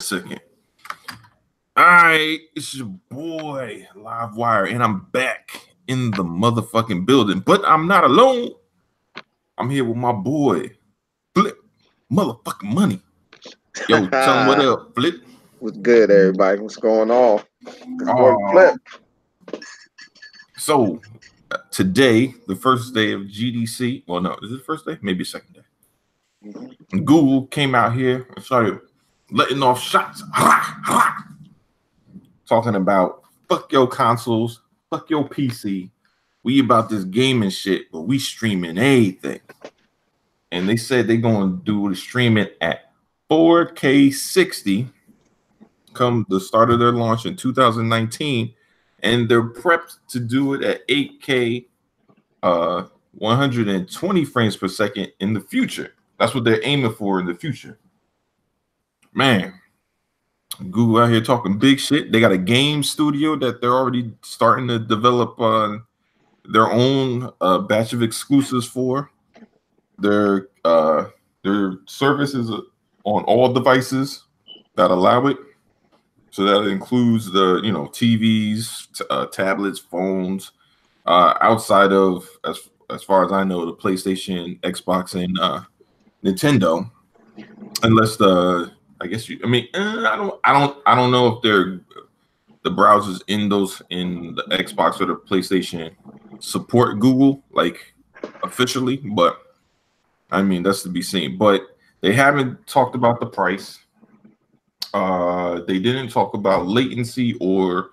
Second. All right, it's your boy Live Wire, and I'm back in the motherfucking building, but I'm not alone. I'm here with my boy Flip, motherfucking money. Yo, tell him what up, Flip. What's good, everybody? What's going on? Flip. So today, the first day of GDC. Well, no, is it the first day? Maybe second day. Mm-hmm. Google came out here and started letting off shots. Talking about fuck your consoles, fuck your PC. We about this gaming shit, but we streaming everything. And they said they're going to do the streaming at 4K 60 come the start of their launch in 2019. And they're prepped to do it at 8K 120 frames per second in the future. That's what they're aiming for in the future. Man. Google out here talking big shit. They got a game studio that they're already starting to develop their own batch of exclusives for. Their services on all devices that allow it. So that includes the TVs, tablets, phones. Outside of as far as I know, the PlayStation, Xbox, and Nintendo, unless I don't know if they're the browsers in the Xbox or the PlayStation support Google like officially, but I mean that's to be seen. But they haven't talked about the price. They didn't talk about latency or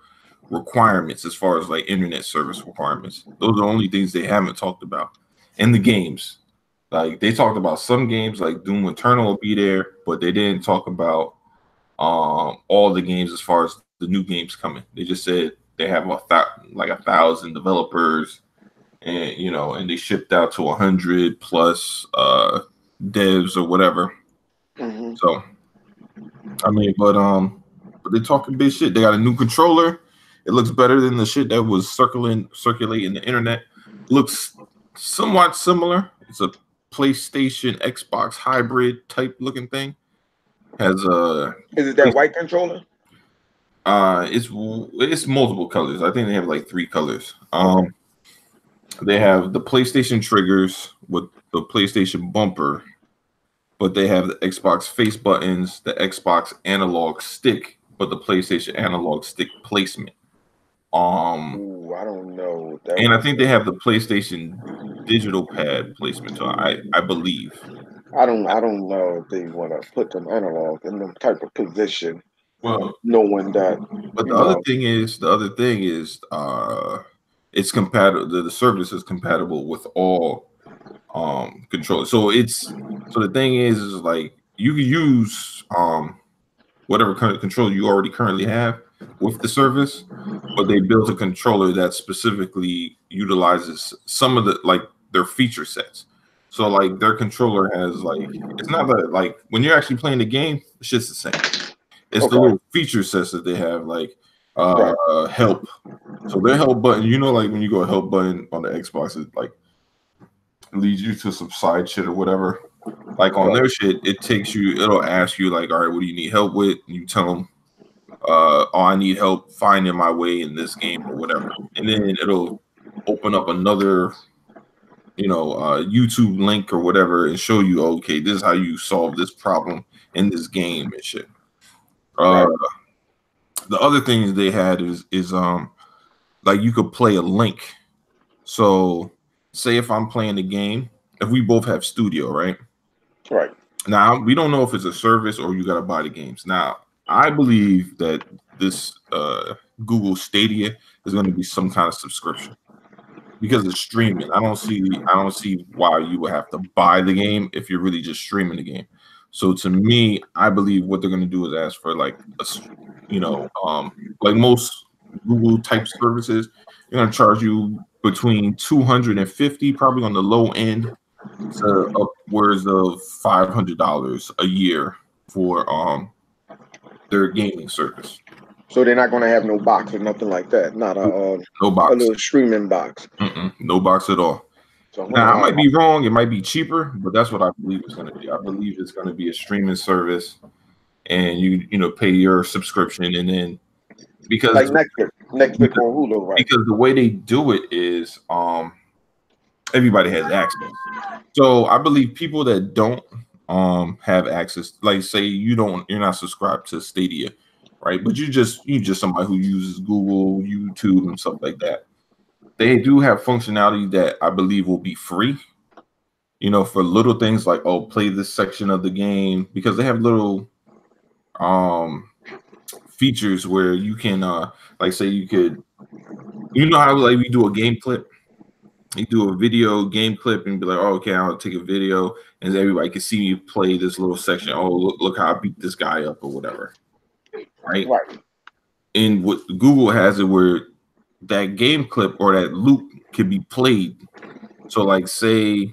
requirements as far as like internet service requirements. Those are the only things they haven't talked about. And the games. Like they talked about some games like Doom Eternal will be there, but they didn't talk about all the games as far as the new games coming. They just said they have 1,000 developers, and and they shipped out to 100 plus devs or whatever. Mm-hmm. So I mean, but they're talking big shit. They got a new controller. It looks better than the shit that was circulating the internet. Looks somewhat similar. It's a PlayStation Xbox hybrid type looking thing. Has is it that white controller? It's multiple colors. I think they have like 3 colors. They have the PlayStation triggers with the PlayStation bumper, but they have the Xbox face buttons, the Xbox analog stick, but the PlayStation analog stick placement. Ooh, I don't know. And I think they have the PlayStation digital pad placement too. I believe. I don't know if they want to put them analog in them type of position. Well, knowing that. But the other thing is, it's compatible. The service is compatible with all controllers. So the thing is like you can use whatever kind of controller you already currently have with the service, but they built a controller that specifically utilizes some of their feature sets. So like their controller has it's not that like when you're actually playing the game, it's just the same. It's the little feature sets that they have help. So their help button, like when you go help button on the Xbox, it leads you to some side shit or whatever. Like on their shit, it'll ask you all right, what do you need help with? And you tell them, I need help finding my way in this game or whatever. And then it'll open up another YouTube link or whatever and show you, okay, this is how you solve this problem in this game and shit. The other things they had is you could play a link. So say if I'm playing the game, if we both have studio, right? Right. Now we don't know if it's a service or you gotta buy the games. Now I believe that this Google Stadia is going to be some kind of subscription because it's streaming. I don't see why you would have to buy the game if you're really just streaming the game. So to me, I believe what they're going to do is ask for like most Google type services, they're going to charge you between $250, probably on the low end, to upwards of $500 a year for their gaming service. So they're not going to have no box or nothing like that. Not no box. A little streaming box. No box at all. So now I might be wrong. It might be cheaper, but that's what I believe it's going to be. I believe it's going to be a streaming service, and you pay your subscription, and then Like because Netflix on Hulu, right? because the way they do it is everybody has access. So I believe people that don't have access, like say you're not subscribed to Stadia, right? But you just somebody who uses Google, YouTube, and stuff like that. They do have functionality that I believe will be free, for little things like, oh, play this section of the game, because they have little features where you can like say you could, how like we do a game clip. You do a video game clip and be like, oh, okay, I'll take a video, and everybody can see me play this little section. Oh, look how I beat this guy up or whatever, right? Right. And what Google has it where that game clip or that loop can be played. So like say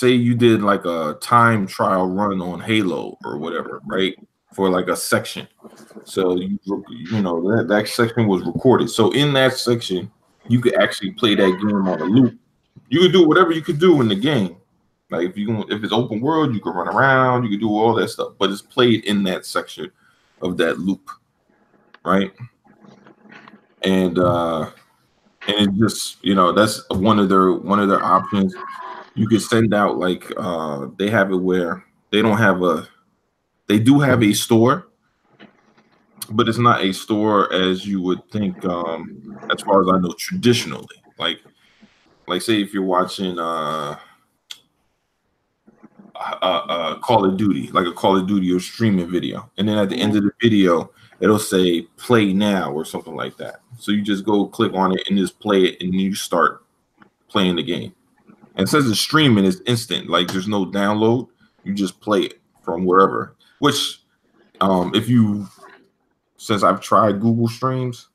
you did like a time trial run on Halo or whatever, right? For like a section. So that section was recorded. So in that section, you could actually play that game on a loop. You could do whatever you could do in the game. Like if it's open world, you can run around, you can do all that stuff, but it's played in that section of that loop, right? And it just that's one of their options. You could send out like they have it where they do have a store, but it's not a store as you would think, as far as I know, traditionally. Like say if you're watching Call of Duty, like a Call of Duty or streaming video, and then at the end of the video it'll say play now or something like that. So you just go click on it and just play it, and you start playing the game. And it says the streaming is instant, like there's no download, you just play it from wherever. Which since I've tried Google Streams,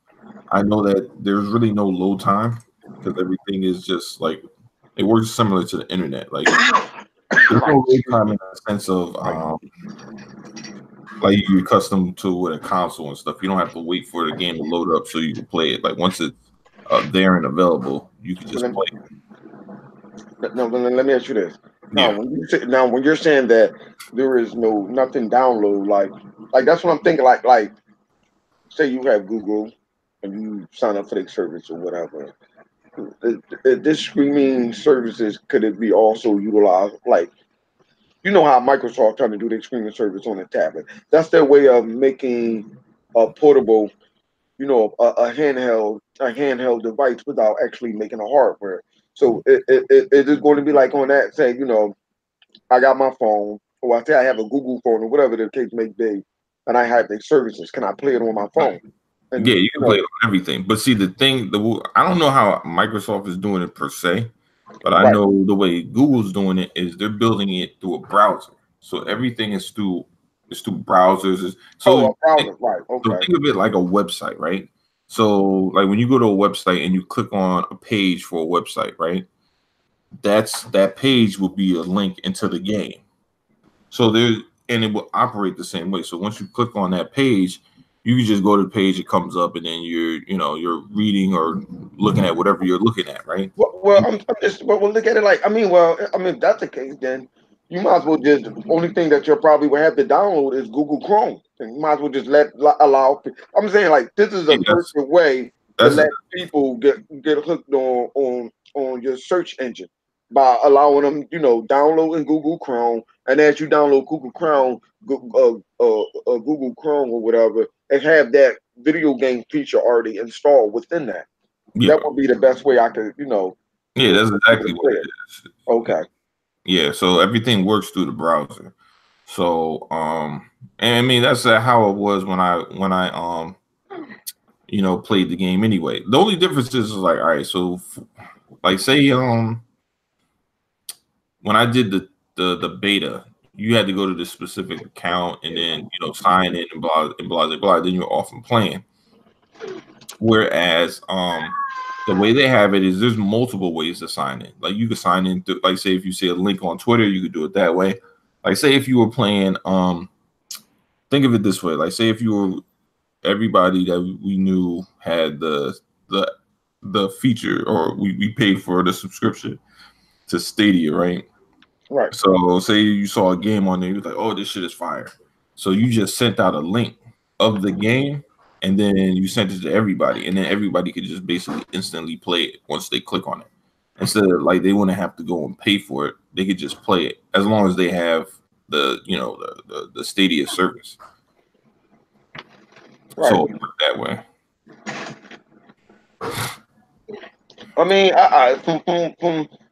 I know that there's really no load time because everything is just like it works similar to the internet. Like there's no load time in the sense of like you're accustomed to with a console and stuff. You don't have to wait for the game to load up so you can play it. Like once it's there and available, you can just play it. No, but let me ask you this. Now, Yeah. when you're saying that there is nothing download, like that's what I'm thinking. Like say you have Google and you sign up for their service or whatever. This streaming services could it be also utilized? Like how Microsoft trying to do their streaming service on a tablet. That's their way of making a portable, a handheld device without actually making a hardware. So it is going to be like on that, say, I got my phone, or I say I have a Google phone, or whatever the case may be, and I have the services. Can I play it on my phone? And Yeah, you can play it on everything. But see, I don't know how Microsoft is doing it per se, but I know the way Google's doing it is they're building it through a browser. So everything is through browsers. So a browser, right? Okay. so think of it like a website, right? So like when you go to a website and you click on a page for a website, right? That page will be a link into the game. So and it will operate the same way. So once you click on that page, you can just go to the page, it comes up, and then you're reading or looking at whatever you're looking at, right? Well, I'm just we'll look at it like if that's the case, then you might as well just the only thing that you'll probably will have to download is Google Chrome, and you might as well just allow. I'm saying like this is a perfect way to let people get hooked on your search engine by allowing them, downloading Google Chrome, and as you download Google Chrome, Google Chrome or whatever, and have that video game feature already installed within that. Yeah. That would be the best way I could, Yeah, that's exactly what it is. Okay. Yeah, so everything works through the browser. So, and I mean that's how it was when I played the game anyway. The only difference is like, all right, so like say when I did the beta, you had to go to the specific account and then sign in and blah and blah blah blah. Then you're off and playing. Whereas the way they have it is there's multiple ways to sign in. Like you could sign in through, like say if you see a link on Twitter, you could do it that way. Like say if you were playing, think of it this way. Like say if you were everybody that we knew had the feature, or we paid for the subscription to Stadia, right? Right. So say you saw a game on there, you're like, oh, this shit is fire. So you just sent out a link of the game, and then you sent it to everybody, and then everybody could just basically instantly play it once they click on it. Instead of like they wouldn't have to go and pay for it, they could just play it as long as they have the the Stadia service. Right. So that way. I mean,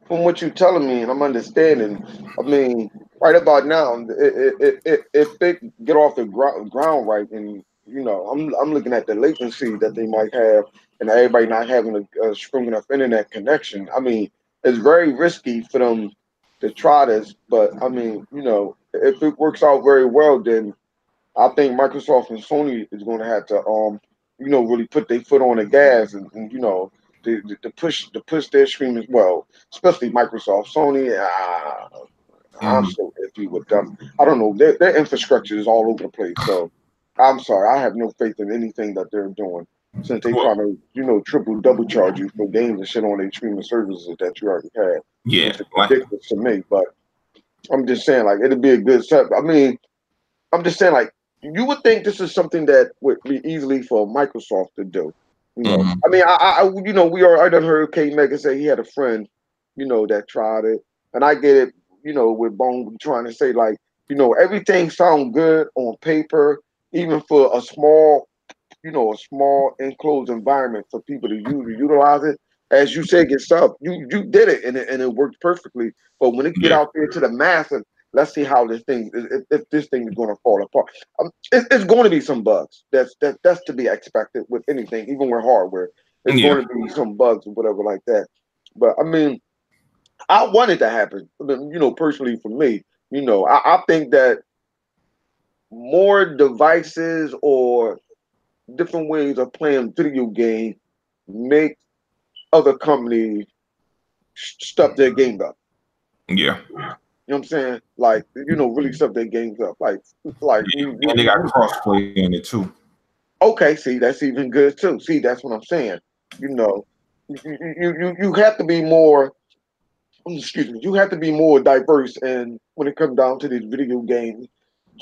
from what you're telling me, and I'm understanding. I mean, right about now, if they get off the ground right, and I'm looking at the latency that they might have, and everybody not having a strong enough internet connection. I mean, it's very risky for them to try this, but I mean, if it works out very well, then I think Microsoft and Sony is going to have to, really put their foot on the gas and to push their stream as well, especially Microsoft. Sony, I'm Mhm. so iffy with them. I don't know. Their infrastructure is all over the place. So I'm sorry. I have no faith in anything that they're doing since they Well, trying to, triple double charge you for games and shit on their streaming services that you already had, yeah, which is like ridiculous to me. But I'm just saying, like, it'd be a good set. I mean, I'm just saying, like, you would think this is something that would be easily for Microsoft to do. mhm. I mean, I done heard K Mega say he had a friend, that tried it, and I get it, with Bone trying to say like, everything sounds good on paper, even for a small enclosed environment for people to utilize it. As you said yourself, you did it and it worked perfectly. But when it get Yeah, out there to the masses, let's see how this thing if this thing is going to fall apart. It's going to be some bugs. That's to be expected with anything, even with hardware. It's yeah, going to be some bugs or whatever like that. But I mean, I want it to happen. Personally for me, I think that more devices or different ways of playing video game make other companies step their game up. yeah. You know what I'm saying? Like, really step their games up. Like And they got crossplay in it too. okay, see, that's even good too. See, that's what I'm saying. You know, you have to be more. Excuse me. You have to be more diverse, and when it comes down to these video games,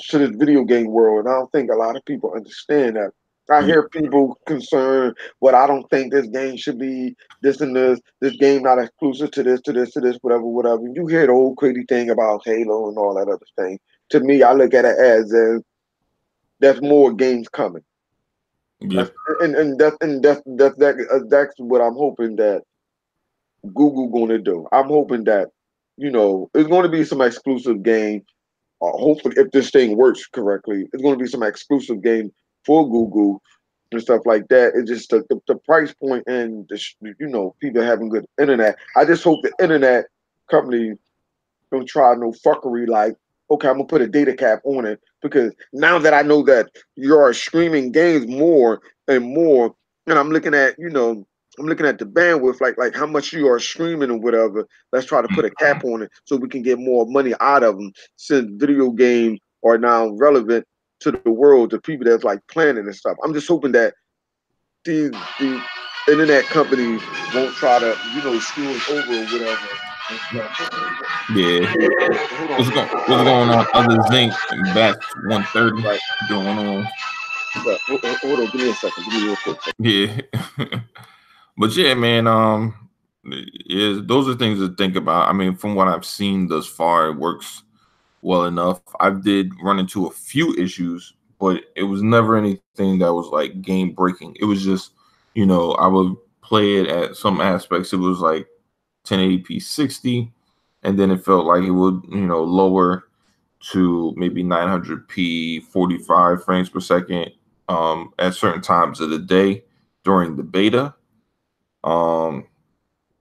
to this video game world, and I don't think a lot of people understand that. I Yeah, hear people concerned, but I don't think this game should be this and this. This game not exclusive to this, to this, to this, whatever, whatever. You hear the old crazy thing about Halo and all that other thing. To me, I look at it as there's more games coming. yeah, That's that's what I'm hoping that Google going to do. I'm hoping that it's going to be some exclusive game. Hopefully, if this thing works correctly, it's going to be some exclusive game for Google and stuff like that. It's just the price point and people having good internet. I just hope the internet company don't try no fuckery like, okay, I'm gonna put a data cap on it because now that I know that you are streaming games more and more, and I'm looking at the bandwidth, like how much you are streaming or whatever. Let's try to put a cap on it so we can get more money out of them. Since video games are now relevant to the world, the people that's like planning and stuff. I'm just hoping that the internet companies won't try to screw us over or whatever and stuff. yeah. Hold on, What's going on? Other Zinc and Batch 130 right. going on. But hold on, give me a second. Give me real quick. Yeah. But yeah, man, yeah, those are things to think about. I mean, from what I've seen thus far, it works well enough. I did run into a few issues, but it was never anything that was like game breaking. It was just, I would play it at some aspects. It was like 1080p 60, and then it felt like it would, lower to maybe 900p 45 frames per second at certain times of the day during the beta. Um,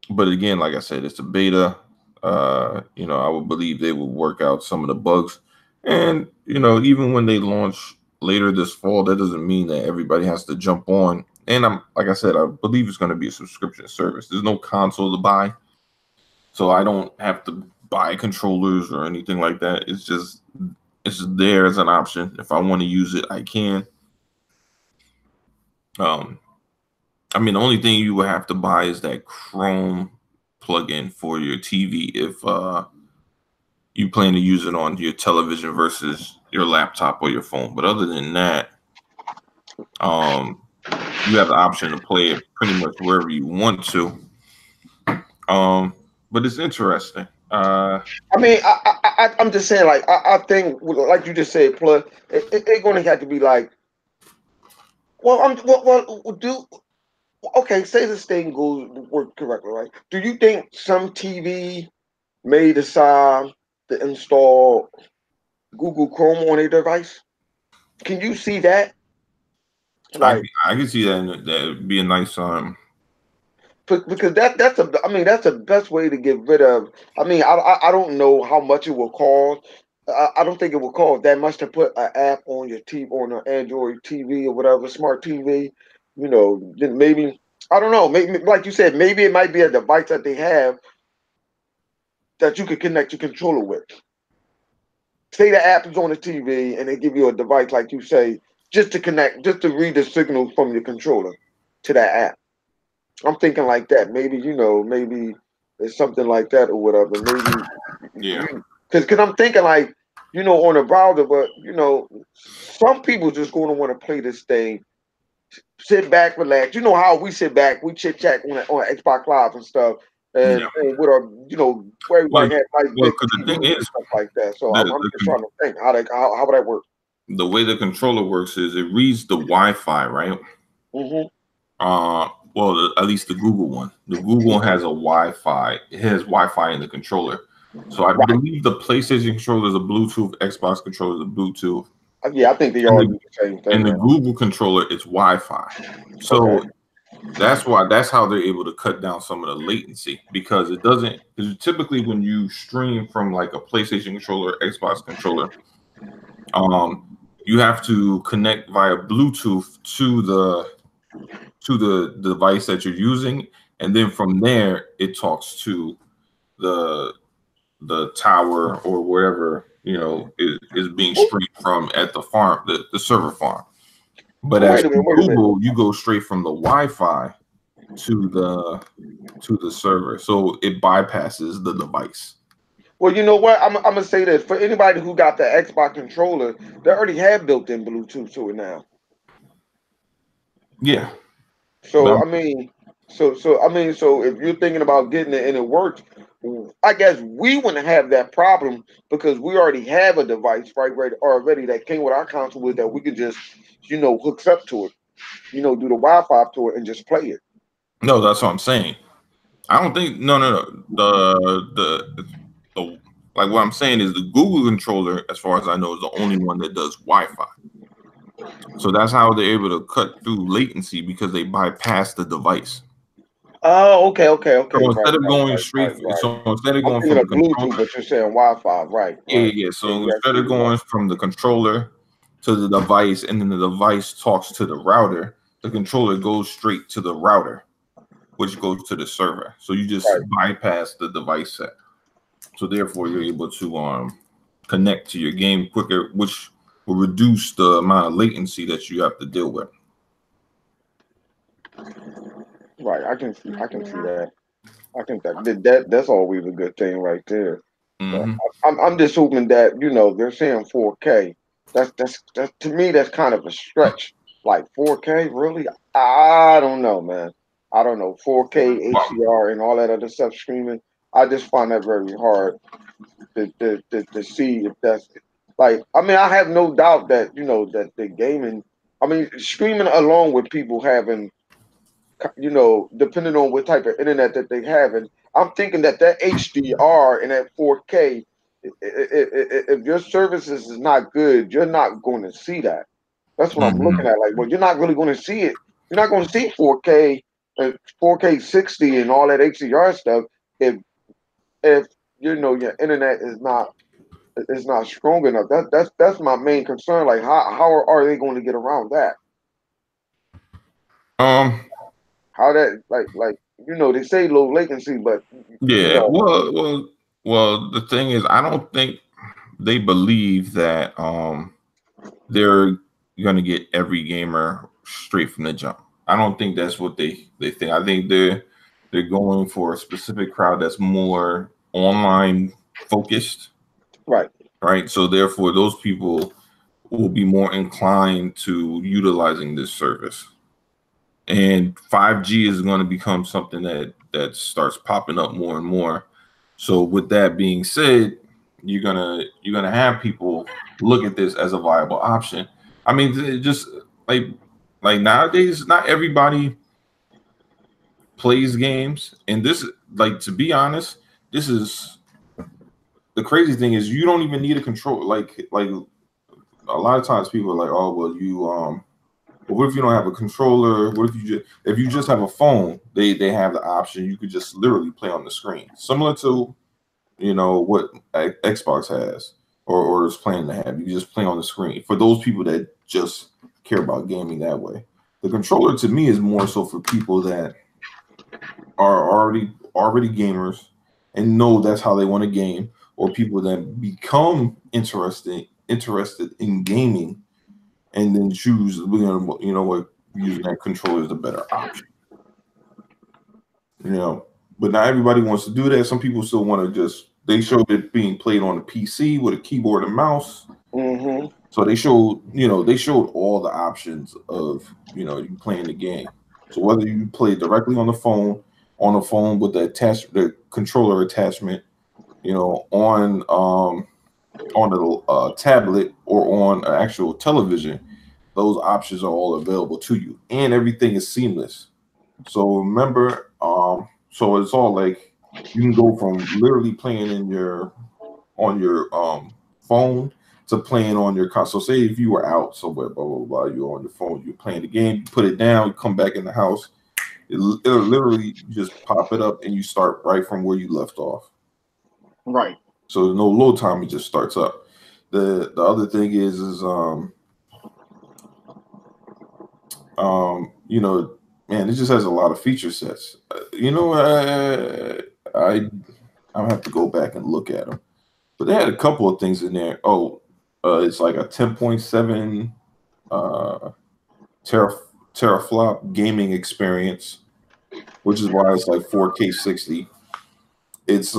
but again, like I said, it's a beta. I would believe they will work out some of the bugs. And, even when they launch later this fall, that doesn't mean that everybody has to jump on. And like I said, I believe it's going to be a subscription service. There's no console to buy. So I don't have to buy controllers or anything like that. It's there as an option. If I want to use it, I can. Um, I mean, the only thing you would have to buy is that Chrome plugin for your TV if you plan to use it on your television versus your laptop or your phone. But other than that, you have the option to play it pretty much wherever you want to. But it's interesting. I mean, I'm just saying, like, I think, like you just said, plus, it's going to have to be like, well, do okay. Say this thing goes work correctly, right? Do you think some TV may decide to install Google Chrome on a device? Can you see that? I Like, I can see that would be a nice because that's a I mean that's the best way to get rid of. I mean I don't know how much it will cost. I don't think it will cost that much to put an app on your TV, on an Android TV or whatever smart TV. You know, then maybe I don't know. Maybe like you said, maybe it might be a device that they have that you could connect your controller with. Say the app is on the TV and they give you a device like you say, just to connect, just to read the signal from your controller to that app. I'm thinking like that. Maybe maybe it's something like that or whatever. Maybe yeah. because I'm thinking like on a browser, but some people just going to want to play this thing, sit back, relax. You know how we sit back, we chit chat on Xbox Live and stuff, Yeah. and with our where Well, everybody had nice big because the thing TVs and is, stuff like that. So I'm the just trying to think how would that work? the way the controller works is it reads the Wi-Fi, right? Hmm. Well, at least the Google one. The Google has a Wi-Fi. It has Wi-Fi in the controller. So I Right. believe the PlayStation controller is a Bluetooth, Xbox controller is a Bluetooth, Yeah, I think they and all the use the same and thing the now. Google controller is Wi-Fi. Okay. So that's how they're able to cut down some of the latency because it doesn't. Because typically when you stream from like a PlayStation controller, Xbox controller, you have to connect via Bluetooth to the device that you're using, and then from there it talks to the tower or wherever is being streamed from at the farm, the server farm. But Well, as wait a for minute, wait a minute. Google, you go straight from the Wi-Fi to the server, so it bypasses the device. Well, you know what? I'm gonna say this for anybody who got the Xbox controller, they already have built-in Bluetooth to it now. Yeah. So Well, I mean, so if you're thinking about getting it and it works, I guess we wouldn't have that problem because we already have a device right already that came with our console with that we could just hooks up to it, do the Wi-Fi to it and just play it. no, that's what I'm saying. I don't think no. The like what I'm saying is the Google controller, as far as I know, is the only one that does Wi-Fi. So that's how they're able to cut through latency because they bypass the device. Oh, okay, So right, instead of right, going right, straight, right, right. so instead of I'm going thinking from the of controller, Bluetooth, but you're saying Wi-Fi, right, yeah, right. yeah. Yeah, So you're instead of absolutely right. going from the controller to the device, and then the device talks to the router, the controller goes straight to the router, which goes to the server. So you just Right. bypass the device set. So therefore, you're able to connect to your game quicker, which will reduce the amount of latency that you have to deal with. Right, I can see that. I think that's always a good thing right there. But Hmm. I'm just hoping that they're saying 4K. That's to me that's kind of a stretch. Like 4K, really? I don't know, man. I don't know 4K Well, HDR and all that other stuff streaming. I just find that very hard to see if that's like. I mean, I have no doubt that that the gaming. I mean, streaming along with people having depending on what type of internet that they have. And I'm thinking that HDR and that 4K, if your services is not good, you're not going to see that. That's what I'm looking mhm. at. Like, well, you're not really going to see it. You're not going to see 4K and 4K 60 and all that HDR stuff if your internet is not strong enough. That's my main concern. Like, how are they going to get around that? um, How that like they say low latency, but you yeah. know Well. The thing is, I don't think they believe that they're gonna get every gamer straight from the jump. I don't think that's what they think. I think they're going for a specific crowd that's more online focused, right. right? So therefore, those people will be more inclined to utilizing this service. And 5G is going to become something that starts popping up more and more. So with that being said, you're gonna have people look at this as a viable option. I mean, just like nowadays, not everybody plays games, and this, like, to be honest, this is the crazy thing is you don't even need a control. Like a lot of times people are like, oh well, but what if you don't have a controller? What if you just have a phone? They have the option. You could just literally play on the screen, similar to what Xbox has or is planning to have. You just play on the screen. For those people that just care about gaming that way, the controller to me is more so for people that are already gamers and know that's how they want to game, or people that become interested in gaming and then choose, what, using that controller is the better option. But not everybody wants to do that. Some people still want to they showed it being played on a PC with a keyboard and mouse. Mm-hmm. So they showed all the options of, you playing the game. So whether you play directly on the phone with the controller attachment, on a tablet or on an actual television, those options are all available to you, and everything is seamless. So remember, so it's all like you can go from literally playing on your phone to playing on your console. So say if you were out somewhere, blah blah blah, you're on your phone, you're playing the game, you put it down, you come back in the house, it'll literally just pop it up, and you start right from where you left off. Right. So there's no load time; it just starts up. The other thing is man, it just has a lot of feature sets. I have to go back and look at them, but they had a couple of things in there. Oh, it's like a 10.7 teraflop gaming experience, which is why it's like 4K 60. It's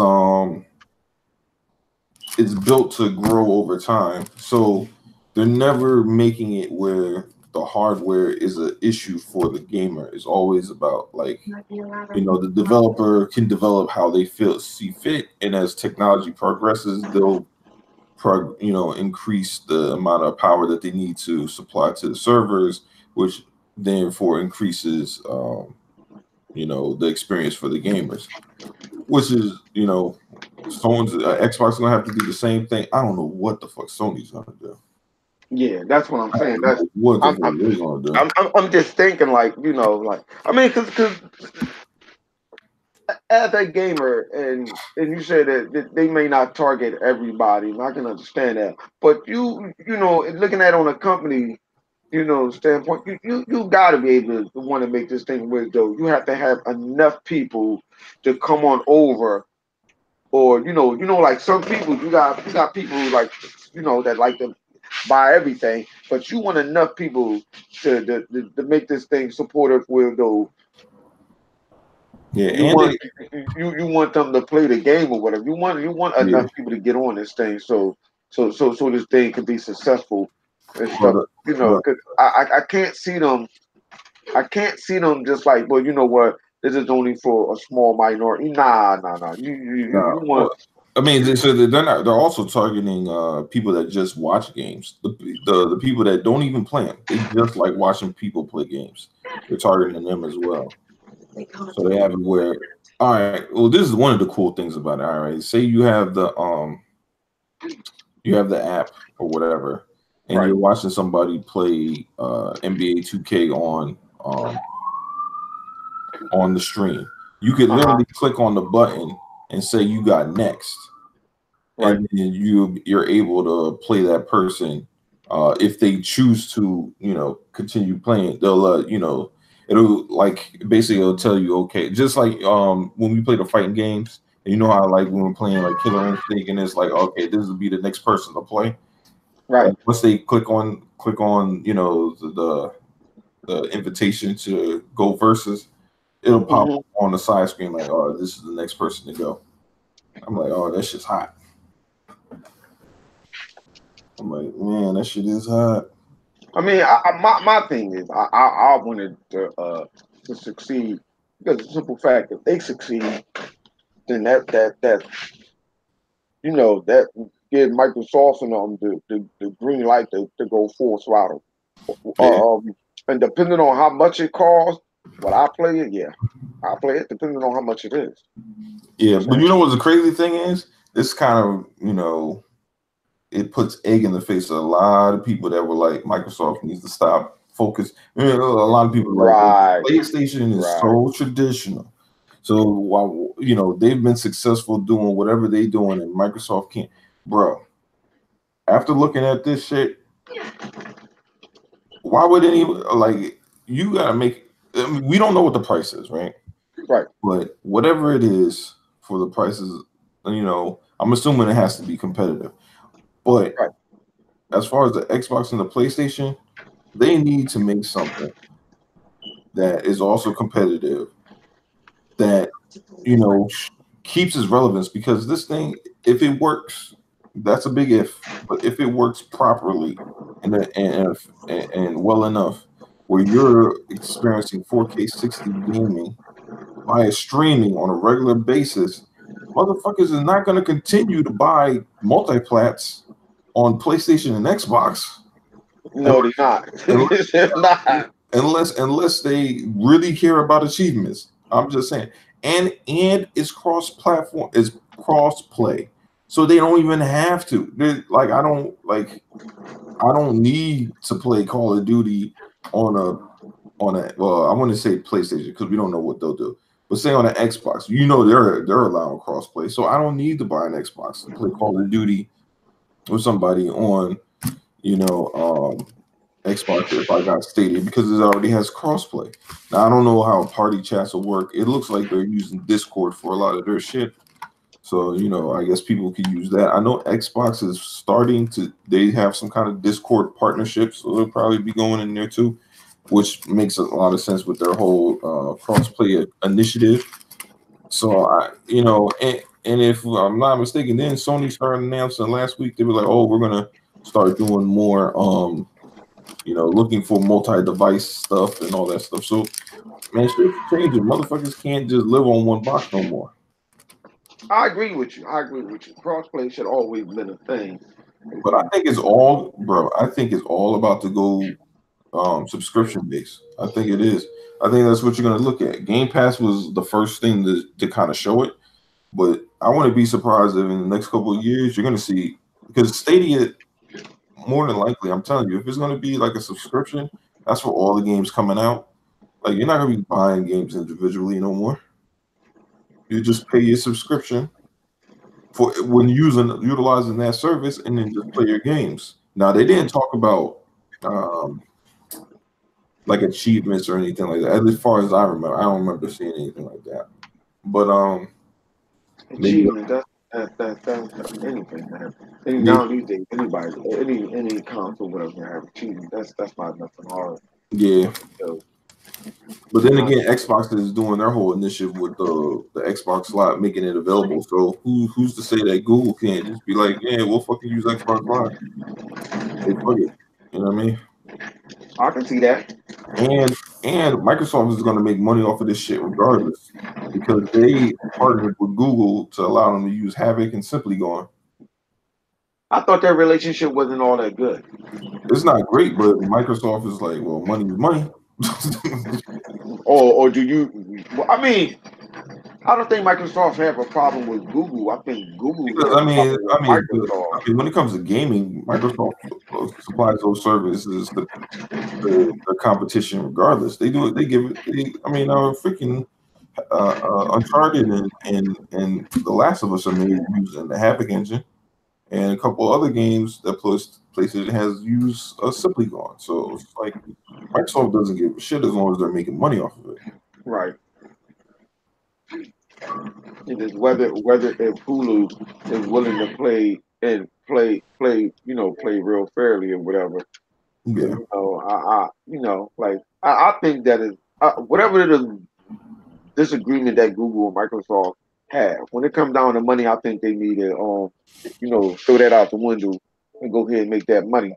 it's built to grow over time, so they're never making it where the hardware is an issue for the gamer. It's always about, like, the developer can develop how they see fit, and as technology progresses, they'll increase the amount of power that they need to supply to the servers, which therefore increases the experience for the gamers, which is Xbox is gonna have to do the same thing. I don't know what the fuck Sony's gonna do. Yeah, that's what I'm saying. That's what the fuck they're gonna do. I'm just thinking, like, I mean, because as a gamer, and you said that they may not target everybody, and I can understand that. But looking at it on a company, standpoint, you got to be able to want to make this thing work. Though you have to have enough people to come on over, or like some people, you got people who, like, that like to buy everything, but you want enough people to make this thing supportive. With though. Yeah, you want them to play the game or whatever. You want enough people to get on this thing, so this thing can be successful and stuff. Because I can't see them. I can't see them just like, well, you know what? This is only for a small minority. Nah. You want. I mean, they're also targeting people that just watch games. The people that don't even play them. They just like watching people play games. They're targeting them as well. So they have it where, all right, well, this is one of the cool things about it. All right, say you have the app or whatever, and you're watching somebody play NBA 2K on the stream. You could literally click on the button and say you got next, and then you're able to play that person. If they choose to, continue playing, they'll it'll, like, basically it'll tell you, okay, just like when we play the fighting games, and how, like, when we're playing like Killer Instinct, and it's like, okay, this will be the next person to play. Right. Once they click on the invitation to go versus, it'll pop up on the side screen like, oh, this is the next person to go. I'm like, oh, that shit's hot. I'm like, man, that shit is hot. I mean, my thing is, I wanted to succeed because the simple fact if they succeed, then that that give Microsoft and the green light to go full throttle. Yeah, And depending on how much it costs, what I play it, yeah, I play it depending on how much it is. yeah. You know what But I'm you saying? know what the crazy thing is? This kind of, it puts egg in the face of a lot of people that were like, Microsoft needs to stop focus. A lot of people are like, well, Right, PlayStation is right. so traditional. So while they've been successful doing whatever they doing, and Microsoft can't, bro. After looking at this shit, why would anyone like? You gotta make. I mean, we don't know what the price is, right? Right. But whatever it is for the prices, I'm assuming it has to be competitive. But Right. as far as the Xbox and the PlayStation, they need to make something that is also competitive that keeps its relevance, because this thing, if it works, that's a big if, but if it works properly and well enough where you're experiencing 4K 60 gaming via streaming on a regular basis, motherfuckers is not going to continue to buy multiplats on PlayStation and Xbox No, they're not. unless They're not. unless they really care about achievements. I'm just saying. And it's cross platform, it's cross play. So they don't even have to. Like I don't need to play Call of Duty on a well, I want to say PlayStation because we don't know what they'll do. But say on an Xbox, they're allowing cross play. So I don't need to buy an Xbox to play Call of Duty with somebody on, you know, Xbox if I got Stadia because it already has crossplay. Now I don't know how party chats will work. It looks like they're using Discord for a lot of their shit. So, I guess people could use that. I know Xbox is starting to they have some kind of Discord partnership, so they'll probably be going in there too, which makes a lot of sense with their whole crossplay initiative. So and if I'm not mistaken, then Sony started announcing last week they were like, oh, we're gonna start doing more looking for multi-device stuff and all that stuff. So, man, shit's changing. Motherfuckers can't just live on one box no more. I agree with you. I agree with you. Crossplay should always been a thing. But I think it's all, bro. I think it's all about to go subscription based. I think it is. I think that's what you're gonna look at. Game Pass was the first thing to kind of show it, but I want to be surprised if in the next couple of years you're gonna see, because Stadia, more than likely, I'm telling you, if it's gonna be like a subscription, that's for all the games coming out. Like you're not gonna be buying games individually no more. You just pay your subscription for when utilizing that service, and then just play your games. Now they didn't talk about um, like achievements or anything like that. As far as I remember, I don't remember seeing anything like that. But maybe Achievement. That's anything, man. Any they, now these days, anybody, any console, whatever, can have achievement. That's not nothing hard. yeah. So, But you then know, again, Xbox is doing their whole initiative with the Xbox Live, making it available. So who's to say that Google can't just be like, yeah, we'll fucking use Xbox Live. Hey, fuck it. You know what I mean? I can see that. And Microsoft is going to make money off of this shit regardless, because they partnered with Google to allow them to use Havoc and Simply Gone. I thought their relationship wasn't all that good. It's not great, but Microsoft is like, well, money is money. Or do you? Well, I mean, I don't think Microsoft have a problem with Google. I think Google Because has a problem with I Microsoft. mean, when it comes to gaming, Microsoft supplies those services to the competition regardless. They do it. They give it. Freaking Uncharted and The Last of Us are made using the Havoc engine, and a couple other games that PlayStation has used Simply Gone. So it's like Microsoft doesn't give a shit as long as they're making money off of it. Right. It is whether if Hulu is willing to play real fairly or whatever. Yeah, I think that is whatever it is disagreement that Google and Microsoft have. When it comes down to money, I think they need to throw that out the window and go ahead and make that money.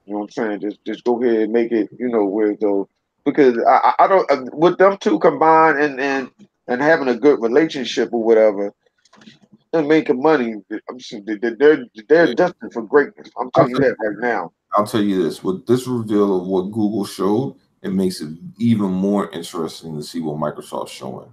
You know what I'm saying? Just go ahead and make it. You know where it goes because I don't with them two combined and having a good relationship or whatever and making money. I'm saying they're Yeah. destined for greatness. I'm I'll telling you tell you, that right now. I'll tell you this: with this reveal of what Google showed, it makes it even more interesting to see what Microsoft's showing.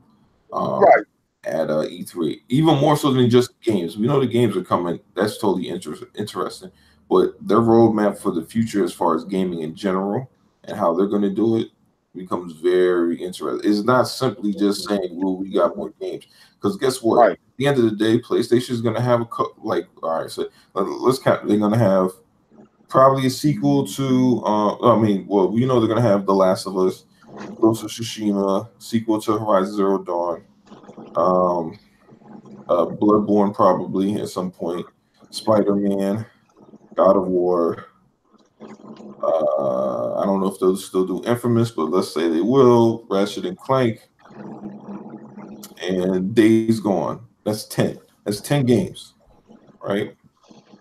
Um, Right, at E3, even more so than just games. We know the games are coming. That's totally interesting. But their roadmap for the future, as far as gaming in general and how they're going to do it, becomes very interesting. It's not simply just saying, "Well, we got more games," because guess what? right. At the end of the day, PlayStation is going to have like, all right, so let's count. They're going to have probably a sequel to. I mean, well, we know they're going to have The Last of Us, Ghost of Tsushima, sequel to Horizon Zero Dawn. Um, Bloodborne probably at some point, Spider-Man, God of War. I don't know if they'll still do Infamous, but let's say they will. Ratchet and Clank and Days Gone. That's 10. That's 10 games, right?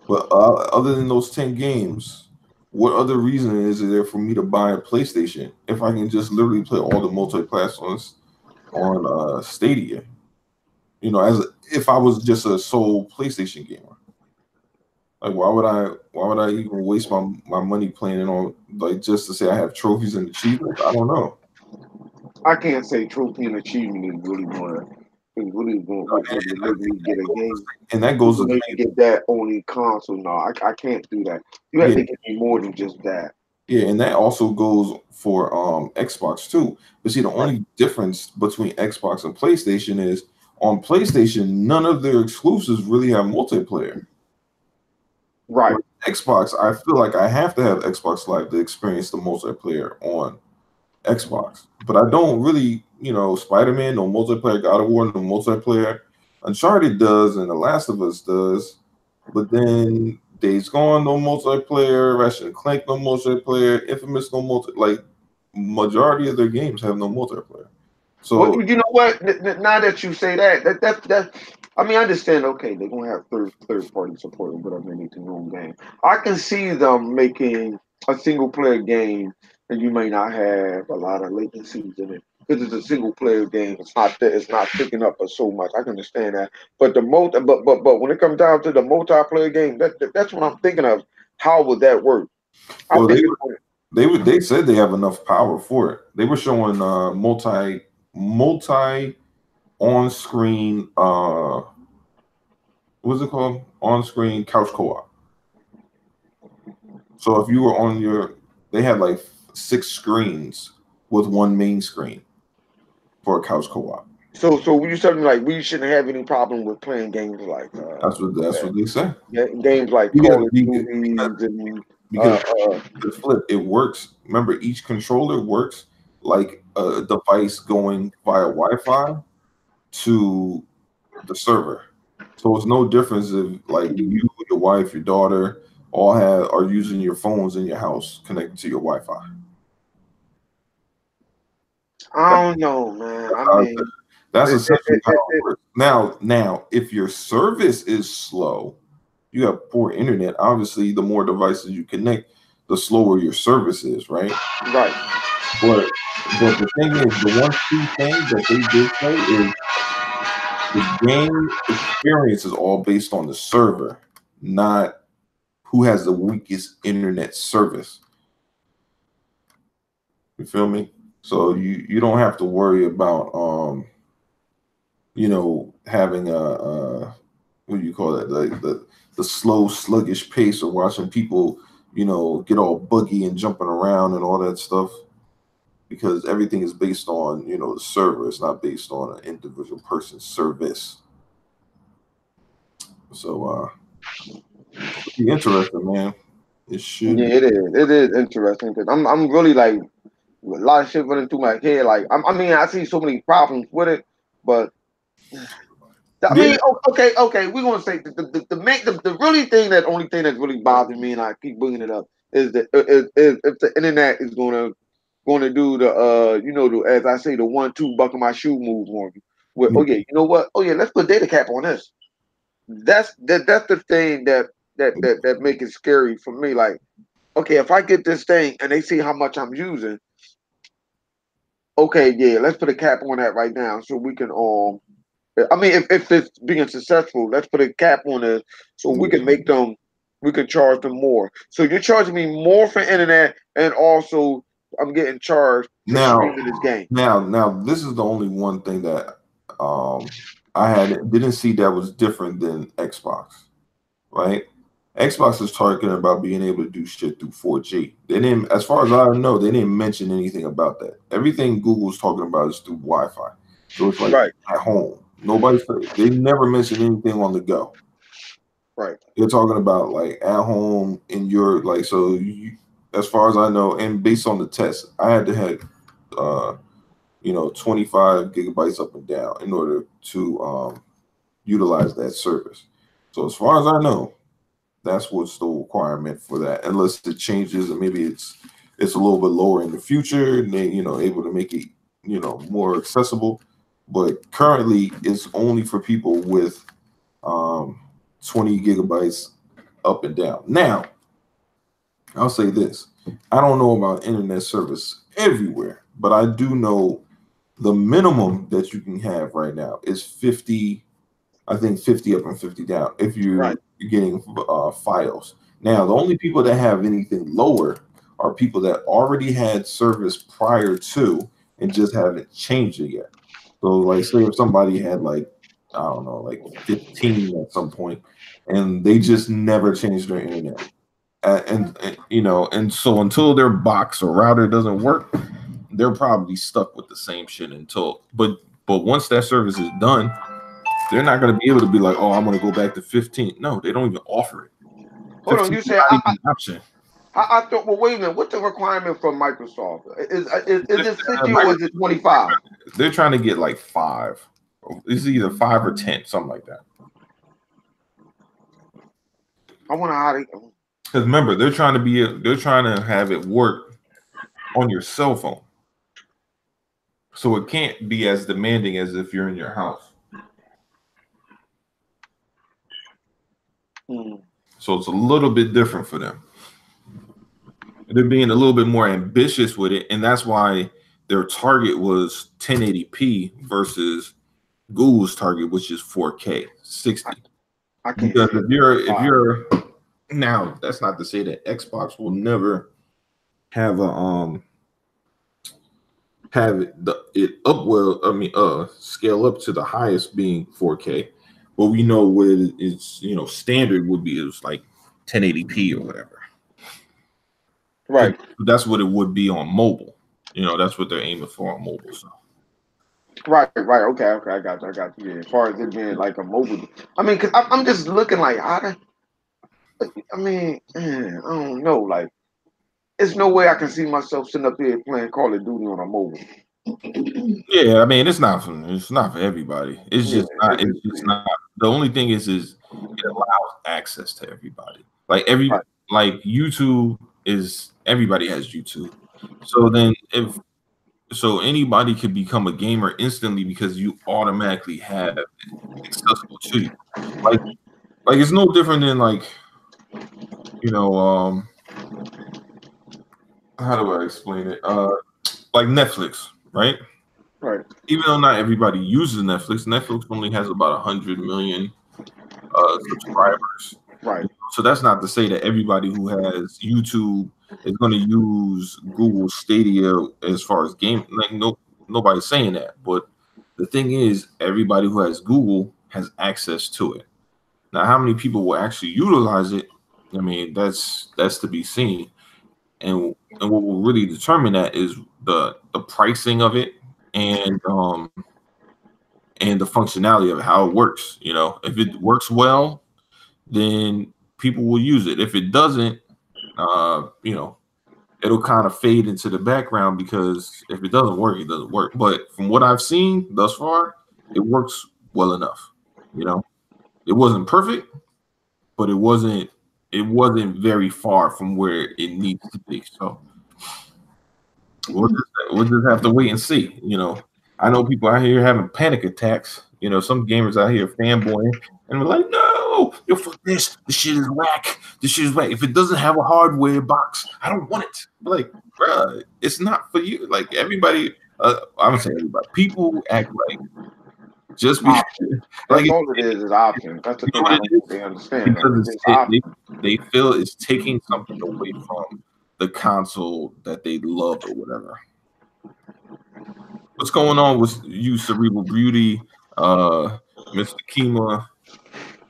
But other than those 10 games, what other reason is there for me to buy a PlayStation if I can just literally play all the multiplayer on Stadia? You know, as if I was just a sole PlayStation gamer. Like why would I even waste my money playing it on like just to say I have trophies and achievements? I don't know. I can't say trophy and achievement is really going to make me get a game. And that You goes can to make me get that only console. No, I can't do that. You have yeah, to give me more than just that. yeah, and that also goes for Xbox too. But see, the Right, only difference between Xbox and PlayStation is on PlayStation, none of their exclusives really have multiplayer. right. But Xbox, I feel like I have to have Xbox Live to experience the multiplayer on Xbox. But I don't really, Spider-Man, no multiplayer, God of War, no multiplayer. Uncharted does, and The Last of Us does. But then Days Gone, no multiplayer. Ratchet and Clank, no multiplayer. Infamous, no like majority of their games have no multiplayer. Well, So you know what? Now that you say that, I mean, I understand. Okay, they're gonna have third party support or whatever they need to own game. I can see them making a single player game, and you may not have a lot of latencies in it because it's a single player game. It's not picking up so much. I can understand that. But but when it comes down to the multiplayer game, that's what I'm thinking of. How would that work? I well think it's gonna, they said they have enough power for it. They were showing multi on screen what's it called? On screen couch co-op. So if you were on they had like 6 screens with one main screen for a couch co-op. so when you tell me like we shouldn't have any problem with playing games like That's what they say. games like Because Call of because Duties and because uh, uh, the flip it works. Remember, each controller works like a device going via Wi-Fi to the server. So it's no difference if like you, your wife, your daughter all are using your phones in your house connected to your Wi-Fi. I don't know, man. I Uh, mean, That's it, it, essentially it, how it, it it- works. Now, if your service is slow, you have poor internet. Obviously, the more devices you connect, the slower your service is, right? right. But the thing is, the one key thing that they did say is the game experience is all based on the server, not who has the weakest internet service. You feel me? So you don't have to worry about having a what do you call that? The slow, sluggish pace of watching people, get all buggy and jumping around and all that stuff. Because everything is based on, the server. It's not based on an individual person's service. So it'll be interesting, man. It should Yeah, be. it is. It is interesting because I'm really like a lot of shit running through my head. Like I mean, I see so many problems with it, but I Yeah. mean, okay. We're gonna say the really thing that only thing that's really bothering me, and I keep bringing it up, is that is if the internet is gonna do the as I say the 1-2 buckle my shoe move on you. Well, Yeah. oh yeah, you know what? Oh yeah, let's put data cap on this. That's the thing that that make it scary for me. Like, okay, if I get this thing and they see how much I'm using, okay, yeah, let's put a cap on that right now so we can I mean, if it's being successful, let's put a cap on it so we can Yeah. make them, we can charge them more. So you're charging me more for internet, and also I'm getting charged for Now, streaming this game. now, this is the only one thing that I didn't see that was different than Xbox, right? Xbox is talking about being able to do shit through 4G. They didn't, as far as I know, they didn't mention anything about that. Everything Google's talking about is through Wi-Fi. So it's like Right, at home. They never mentioned anything on the go. right. They're talking about like at home in your like so you, as far as I know, and based on the test, I had to have 25 gigabytes up and down in order to utilize that service. So as far as I know, that's what's the requirement for that. Unless it changes and maybe it's a little bit lower in the future and they able to make it more accessible. But currently it's only for people with 20 gigabytes up and down. Now, I'll say this. I don't know about internet service everywhere, but I do know the minimum that you can have right now is 50, I think 50 up and 50 down if you're Right. getting files. Now, the only people that have anything lower are people that already had service prior to and just haven't changed it yet. So, like, say if somebody had like, I don't know, like 15 at some point, and they just never changed their internet. And so until their box or router doesn't work, they're probably stuck with the same shit but once that service is done, they're not going to be able to be like, oh, I'm going to go back to 15. No, they don't even offer it. Hold on, 15 you is say not even an option. I thought. Well, wait a minute. What's the requirement for Microsoft? Is it 50 or is it 25? They're trying to get like 5. It's either 5 or 10, something like that. I wonder how they. Because remember, they're trying to have it work on your cell phone, so it can't be as demanding as if you're in your house. So it's a little bit different for them. They're being a little bit more ambitious with it, and that's why their target was 1080p versus Google's target, which is 4K 60. I can't Because see if you're now, that's not to say that Xbox will never have scale up to the highest being 4K, but we know what it's standard would be is like 1080p or whatever. Right. That's what it would be on mobile. That's what they're aiming for on mobile. So. Right. Okay. I got you. Yeah. As far as it being like a mobile, I mean, cause I'm just looking like I mean, man, I don't know. Like, there's no way I can see myself sitting up here playing Call of Duty on a mobile. Yeah, I mean, it's not for everybody. It's just not. It's just not. The only thing is it allows access to everybody. Like like YouTube everybody has YouTube. So then anybody could become a gamer instantly because you automatically have it accessible to you. Like it's no different than how do I explain it? Like Netflix, right? Right. Even though not everybody uses Netflix only has about 100 million subscribers. Right. So that's not to say that everybody who has YouTube is going to use Google Stadia as far as game. Like nobody's saying that. But the thing is, everybody who has Google has access to it. Now, how many people will actually utilize it? I mean, that's to be seen. And what will really determine that is the pricing of it and the functionality of how it works. If it works well, then people will use it. If it doesn't, it'll kind of fade into the background because if it doesn't work, it doesn't work. But from what I've seen thus far, it works well enough. It wasn't perfect, but it wasn't very far from where it needs to be. So we'll just have to wait and see. I know people out here having panic attacks. Some gamers out here fanboying and we're like, no, no, yo, fuck this. This shit is whack. This shit is whack. If it doesn't have a hardware box, I don't want it. Like, bruh, it's not for you. Like everybody, I'm gonna say everybody. People act like just because, like That's all it is options. That's the you know thing what I it don't is? really understand. Because It's options. they feel it's taking something away from the console that they love or whatever. What's going on with you, Cerebral Beauty, Mr. Kima?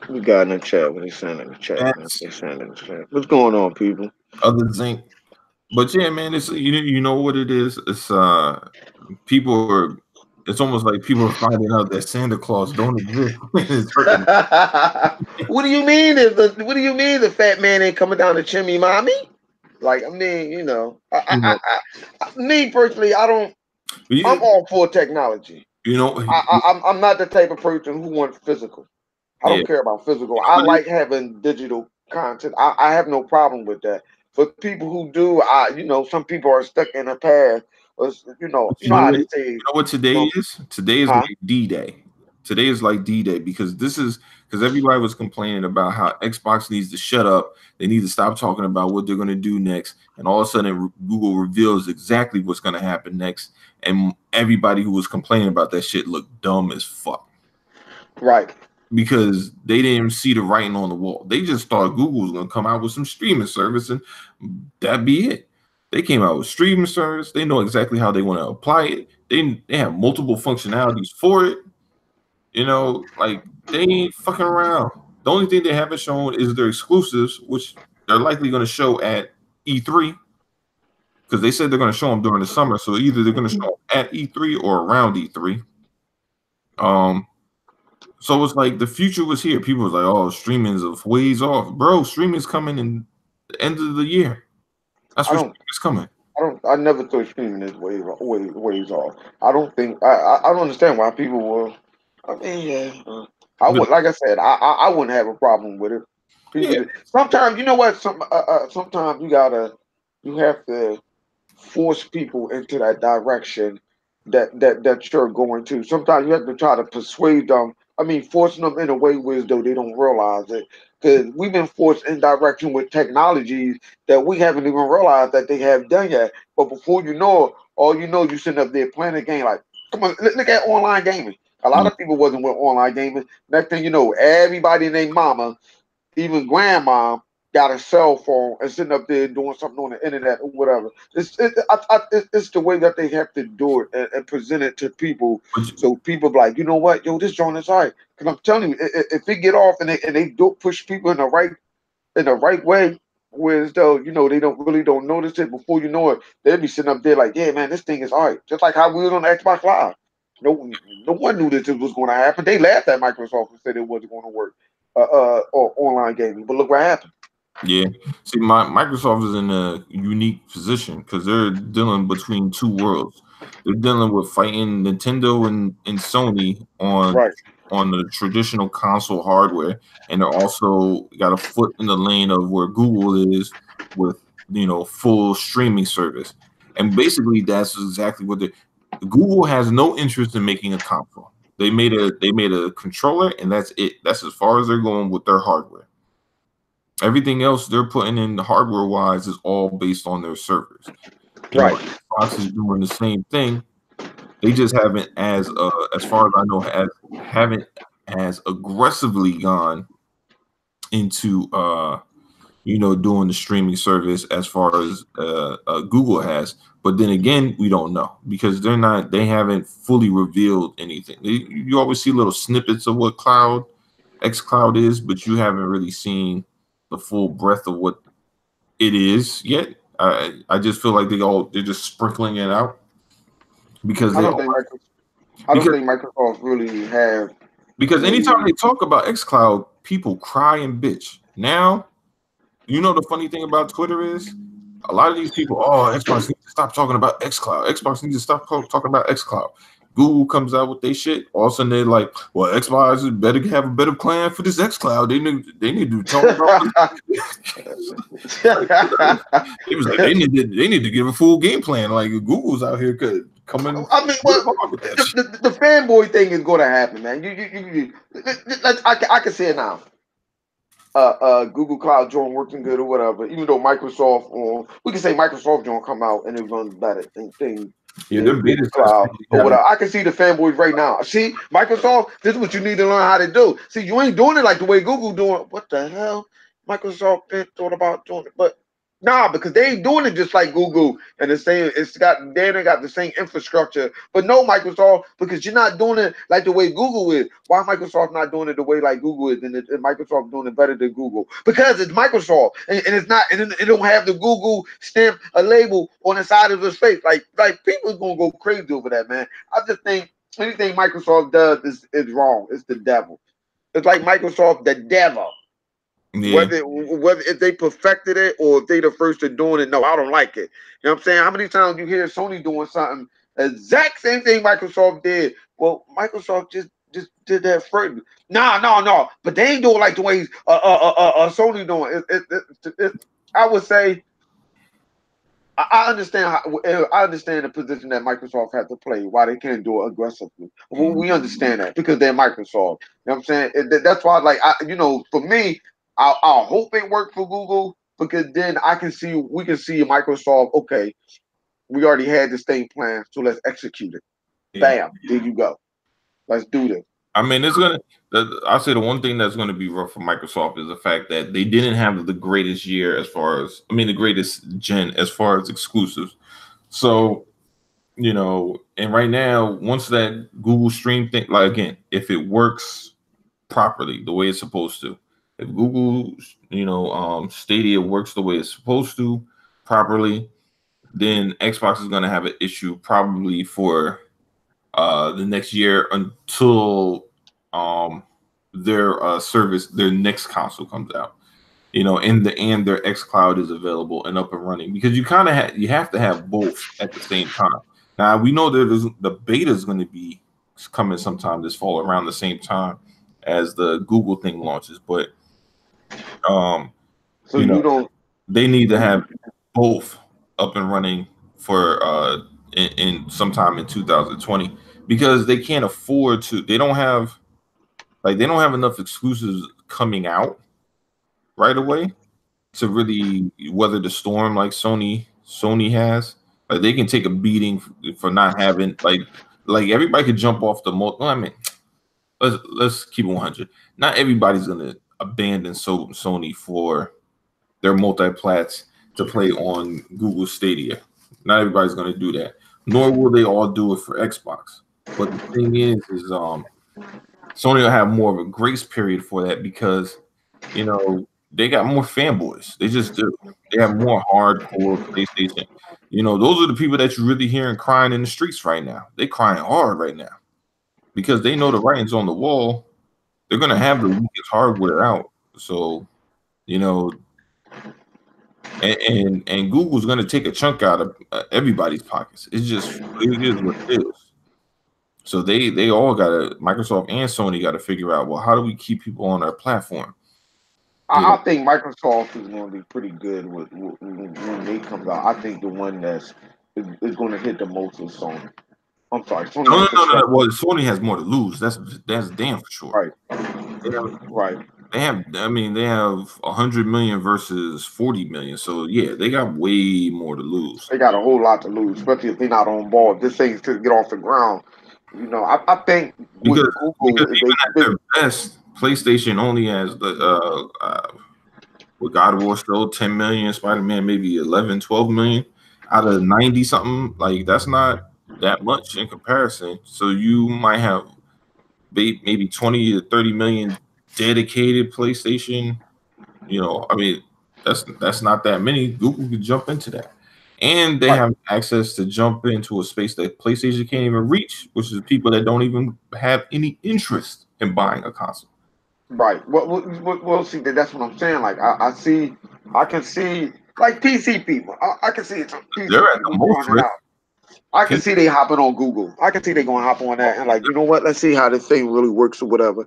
We got in the chat. What they saying in the chat, man? That's They saying in the chat. What's going on, people? other Zinc. But yeah, man, it's you know what it is. It's people are. It's almost like people are finding out that Santa Claus don't exist. It's hurting. What do you mean? What do you mean the fat man ain't coming down the chimney, mommy? Like I mean, you know, You know, me personally, I don't. I'm all for technology. you know, I'm not the type of person who wants physical. I yeah. don't care about physical. You know I what like having digital content. I have no problem with that. For people who do, you know, some people are stuck in a past. Or, you know how they say, you know what today is? Today is huh? like D-Day. Today is like D-Day because everybody was complaining about how Xbox needs to shut up. They need to stop talking about what they're going to do next. And all of a sudden, Google reveals exactly what's going to happen next. And everybody who was complaining about that shit looked dumb as fuck. Right. Because they didn't see the writing on the wall. They just thought Google was going to come out with some streaming service and that'd be it. They came out with streaming service. They know exactly how they want to apply it. They have multiple functionalities for it. You know, like they ain't fucking around. The only thing they haven't shown is their exclusives, which they're likely going to show at E3 because they said they're going to show them during the summer. So either they're going to show them at E3 or around E3. So it's like the future was here. People was like, "Oh, streaming is a ways off, bro. Streaming is coming in the end of the year. That's I what don't. is coming." I never thought streaming is ways off. I don't think. I don't understand why people will. I mean, yeah. I But would, like I said, I wouldn't have a problem with it. yeah, People. Sometimes you know what. Sometimes you have to force people into that direction that you're going to. Sometimes you have to try to persuade them. I mean, forcing them in a way where as though they don't realize it. Because we've been forced in direction with technologies that we haven't even realized that they have done yet. But before you know it, all you know, you sitting up there playing a game like, come on, look at online gaming. A lot yeah. of people wasn't with online gaming. Next thing you know, everybody named mama, even grandma, got a cell phone and sitting up there doing something on the internet or whatever. It's the way that they have to do it and present it to people. But So people be like, you know what, yo, this joint is all right. Because I'm telling you, if they get off and they do push people in the right way, whereas though you know they don't notice it before you know it, they'll be sitting up there like, yeah, man, this thing is all right. Just like how we was on Xbox Live. No one knew that this was going to happen. They laughed at Microsoft and said it wasn't going to work. Or online gaming, but look what happened. yeah, see, Microsoft is in a unique position because they're dealing between two worlds. They're dealing with fighting Nintendo and Sony Right. on the traditional console hardware, and they're also got a foot in the lane of where Google is with full streaming service. And basically, that's exactly what Google has no interest in making a console. They made a controller, and that's it. That's as far as they're going with their hardware. Everything else they're putting in hardware wise is all based on their servers. Right. Xbox is doing the same thing. They just haven't, as far as I know, haven't as aggressively gone into doing the streaming service as far as Google has. But then again, we don't know because they haven't fully revealed anything. You always see little snippets of what xCloud is, but you haven't really seen the full breadth of what it is yet. I just feel like they're just sprinkling it out because I don't think Microsoft really have because anytime a they talk about xCloud, people cry and bitch. Now, the funny thing about Twitter is a lot of these people, Xbox needs to stop talking about xCloud. Xbox needs to stop talking about xCloud. Google comes out with their shit. All of a sudden they're like, well, Xbox better have a better plan for this xCloud. They need to talk about it was like they need to give a full game plan. Like Google's out here coming. I mean, well, the fanboy thing is going to happen, man. I can say it now. Google Cloud joint working good or whatever. Even though Microsoft, or we can say Microsoft joint come out and it runs better Yeah, than their beta Google test Cloud really or haven't. whatever. I can see the fanboys right now. See, Microsoft, this is what you need to learn how to do. See, you ain't doing it like the way Google doing. What the hell? Microsoft been thought about doing it, but nah, because they ain't doing it just like Google and the same. They ain't got the same infrastructure. But no, Microsoft, because you're not doing it like the way Google is. Why Microsoft not doing it the way like Google is, and Microsoft doing it better than Google? Because it's Microsoft, and it's not, and it don't have the Google stamp, a label on the side of its face. Like people's gonna go crazy over that, man. I just think anything Microsoft does is wrong. It's the devil. It's like Microsoft, the devil. Yeah, Whether if they perfected it or if they the first to doing it, no, I don't like it. You know what I'm saying? How many times you hear Sony doing something exact same thing Microsoft did? Well, Microsoft just did that first. No. But they ain't doing like the way Sony doing. I would say I understand I understand the position that Microsoft had to play, why they can't do it aggressively. Well, we understand that because they're Microsoft. You know what I'm saying? That's why, like, for me, I hope it worked for Google because then we can see Microsoft. Okay, we already had this thing planned, so let's execute it. yeah. Bam, there you go. Let's do this. I mean, it's gonna. I'll say the one thing that's going to be rough for Microsoft is the fact that they didn't have the greatest year as far as, I mean, the greatest gen as far as exclusives. So, and right now, once that Google Stream thing, like again, if it works properly the way it's supposed to, if Google, Stadia works the way it's supposed to properly, then Xbox is going to have an issue probably for the next year until their their next console comes out. And their X Cloud is available and up and running, because you have to have both at the same time. Now we know that the beta is going to be coming sometime this fall around the same time as the Google thing launches, but um, So you you know don't. they need to have both up and running for in sometime in 2020, because they can't afford to. They don't have enough exclusives coming out right away to really weather the storm like Sony has. Like they can take a beating for not having like everybody could jump off the well, I mean, let's keep it 100. Not everybody's gonna abandon Sony for their multi-plats to play on Google Stadia. Not everybody's going to do that. Nor will they all do it for Xbox. But the thing is Sony will have more of a grace period for that because, they got more fanboys. They just do. They have more hardcore PlayStation. Those are the people that you're really hearing crying in the streets right now. They crying hard right now because they know the writing's on the wall. They're going to have the weakest hardware out. So, you know, and Google's going to take a chunk out of everybody's pockets. It is what it is. So they all got to, Microsoft and Sony got to figure out, well, how do we keep people on our platform? I think Microsoft is going to be pretty good when they comes out. I think the one is going to hit the most is Sony. I'm sorry, Sony No, and no, no, no, no. PlayStation. Well, Sony has more to lose. That's damn for sure. Right, They have, right. I mean, they have 100 million versus 40 million. So yeah, they got way more to lose. They got a whole lot to lose, especially if they're not on board. This thing's to get off the ground. I think with Because Google, if even they at their best, PlayStation only has the with God of War still 10 million, Spider-Man maybe 11, 12 million out of 90 something. Like that's not that much in comparison. So you might have maybe 20 to 30 million dedicated PlayStation. I mean, that's not that many. Google could jump into that. And they right, have access to jump into a space that PlayStation can't even reach, which is people that don't even have any interest in buying a console. right. Well, see, that's what I'm saying. Like, I can see, like PC people. I can see some PC They're at the people most running risk. out. I can see they hopping on Google. I can see they going to hop on that and like, you know what? Let's see how this thing really works or whatever.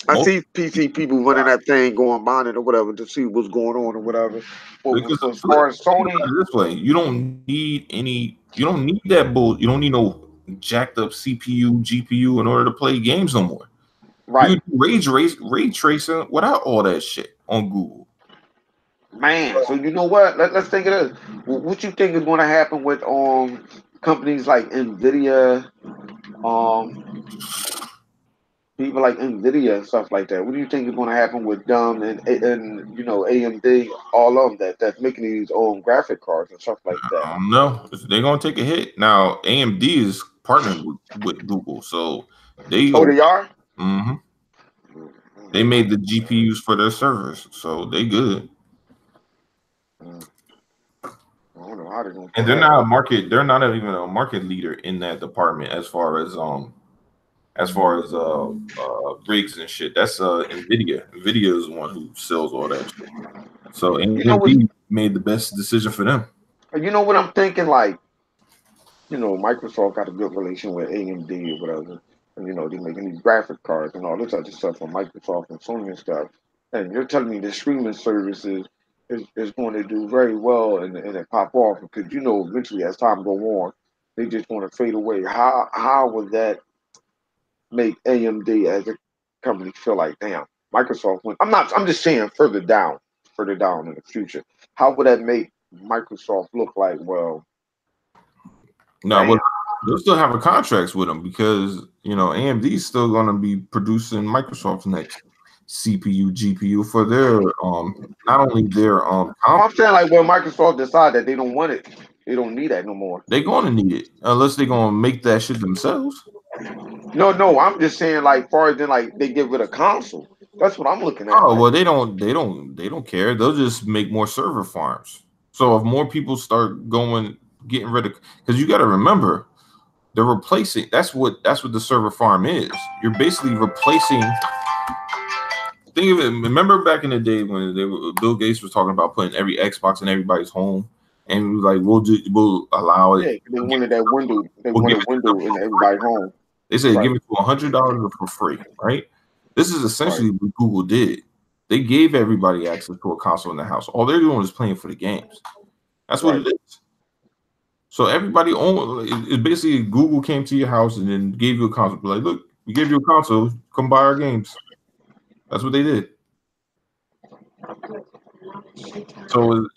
I Most see PC people running that thing, going buying it or whatever to see what's going on or whatever. because But as far as think Sony, about it this way, you don't need that bull. You don't need no jacked up CPU, GPU in order to play games no more. You right, can do ray tracing without all that shit. on Google. Man, so you know what? Let's think of this. What you think is going to happen with companies like Nvidia, um people like Nvidia and stuff like that? What do you think is going to happen with them and you know AMD, all of them that's making these graphic cards and stuff like that? I don't know. They're gonna take a hit. Now AMD is partnered with Google, so they Oh, go. they are. hmm They made the GPUs for their servers, so they good. Mm, I don't know how they're going to And pull they're that not a off. market. They're not even a market leader in that department as far as rigs and shit. That's Nvidia. Nvidia is the one who sells all that shit. So You know what? AMD made the best decision for them. You know what I'm thinking? Like, you know, Microsoft got a good relation with AMD or whatever. And, you know, they're making these graphic cards and all this other stuff from Microsoft and Sony and stuff. And you're telling me the streaming services is going to do very well and it pop off because, you know, eventually as time go on, they just want to fade away. How would that make AMD as a company feel like, damn, Microsoft went? I'm just saying further down in the future. How would that make Microsoft look like? Well, No, well, damn. they'll still have a contracts with them because AMD is still going to be producing Microsoft's next CPU, GPU for their not only their I'm saying like when Microsoft decide that they don't want it, they don't need that no more. they're going to need it unless they're going to make that shit themselves. No, I'm just saying like far as then like they get rid of console. That's what I'm looking at. Oh Like, well, they don't care. They'll just make more server farms. So if more people start getting rid of, because you got to remember, they're replacing. That's what the server farm is. You're basically replacing. Think of it. Remember back in the day when Bill Gates was talking about putting every Xbox in everybody's home, and he was like, we'll allow it. yeah, they wanted that window. They We'll want give a it to them window in for free. everybody's home. They said give Right, it to $100 for free, right? This is right, essentially what Google did. They gave everybody access to a console in the house. All they're doing is playing for the games. That's what right. it is. So everybody it basically Google came to your house and then gave you a console. Like, look, we gave you a console. Come buy our games. That's what they did. So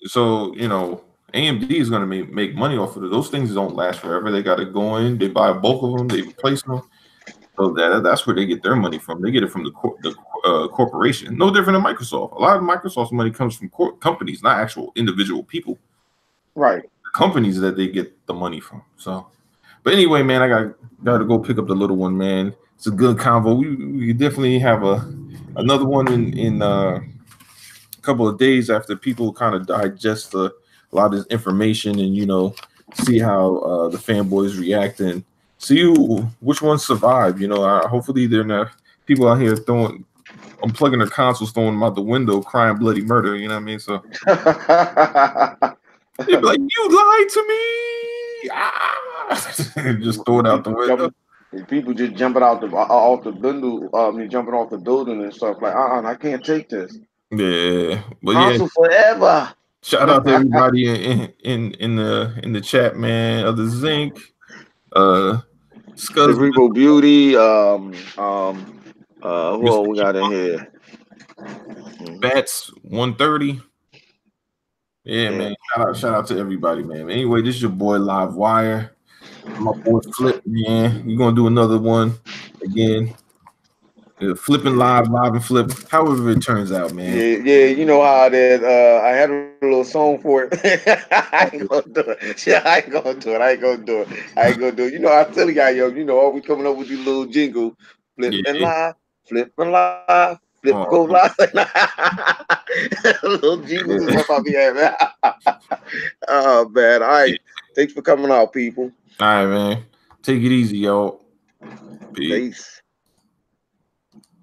AMD is going to make money off of it. Those things don't last forever. They got to go in. They buy bulk of them. They replace them. So that's where they get their money from. They get it from the corporation. No different than Microsoft. A lot of Microsoft's money comes from companies, not actual individual people. Right. The companies that they get the money from. So, but anyway, man, I got to go pick up the little one, man. It's a good convo. We definitely have another one in a couple of days after people kind of digest a lot of this information and see how the fanboys react and see which ones survive. Hopefully they're not people out here unplugging their consoles, throwing them out the window, crying bloody murder. You know what I mean? So they'd be like, "You lied to me!" Just throw it out the window. People just jumping out the off the window. Jumping off the building and stuff like, I can't take this Yeah, but yeah, console forever. shout out to everybody in the chat, man. Of the Zinc, Scuzz, Cerebral Beauty. Who Mr. all we got in here? Bats 130. Yeah, Yeah. man. Shout out to everybody, man. Anyway, this is your boy Live Wire. My boy Flip, man. We're gonna do another one again. Flipping live and flip. However it turns out, man. Yeah. You know how that. I had a little song for it. I ain't gonna do it. Yeah, I ain't gonna do it. You know, I tell you guys, yo. You know, always coming up with these little jingle, flip and Yeah. live, flip Oh, go live. Little jingles and yeah. stuff I be having. Oh man. All right. Thanks for coming out, people. All right, man. Take it easy, y'all. Peace. Peace.